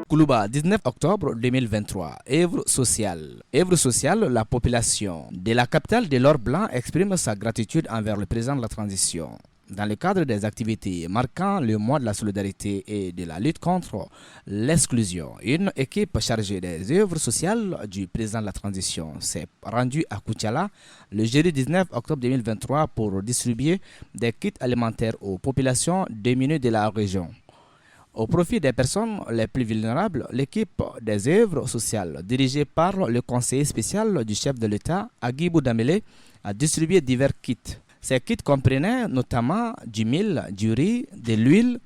Koulouba, 19 octobre 2023. Œuvre sociale. Œuvre sociale, la population de la capitale de l'Or Blanc exprime sa gratitude envers le président de la transition. Dans le cadre des activités marquant le mois de la solidarité et de la lutte contre l'exclusion, une équipe chargée des œuvres sociales du président de la transition s'est rendue à Koutiala le jeudi 19 octobre 2023 pour distribuer des kits alimentaires aux populations démunies de la région. Au profit des personnes les plus vulnérables, l'équipe des œuvres sociales, dirigée par le conseiller spécial du chef de l'État, Agibou Damele, a distribué divers kits. Ces kits comprenaient notamment du mil, du riz, de l'huile,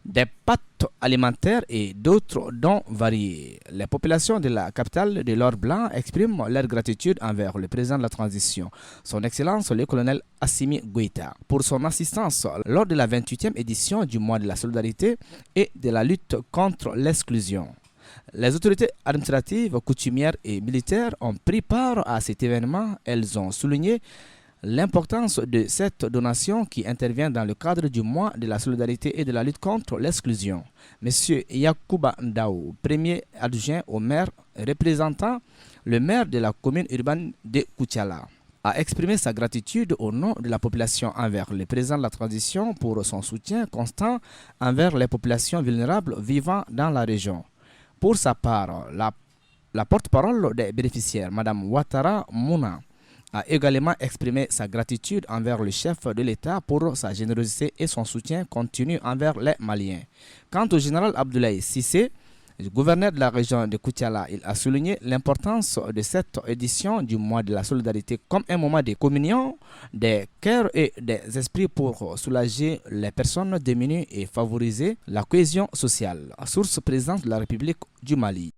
des pâtes alimentaires et d'autres dons variés. Les populations de la capitale de l'Or Blanc expriment leur gratitude envers le président de la transition, son Excellence le colonel Assimi Goïta, pour son assistance lors de la 28e édition du mois de la solidarité et de la lutte contre l'exclusion. Les autorités administratives, coutumières et militaires ont pris part à cet événement. Elles ont souligné l'importance de cette donation qui intervient dans le cadre du mois de la solidarité et de la lutte contre l'exclusion. Monsieur Yacouba Ndao, premier adjoint au maire représentant le maire de la commune urbaine de Koutiala, a exprimé sa gratitude au nom de la population envers le président de la transition pour son soutien constant envers les populations vulnérables vivant dans la région. Pour sa part, la porte-parole des bénéficiaires, Mme Ouattara Mouna, a également exprimé sa gratitude envers le chef de l'État pour sa générosité et son soutien continu envers les Maliens. Quant au général Abdoulaye Cissé, gouverneur de la région de Koutiala, il a souligné l'importance de cette édition du mois de la solidarité comme un moment de communion des cœurs et des esprits pour soulager les personnes démunies et favoriser la cohésion sociale. Source présidente de la République du Mali.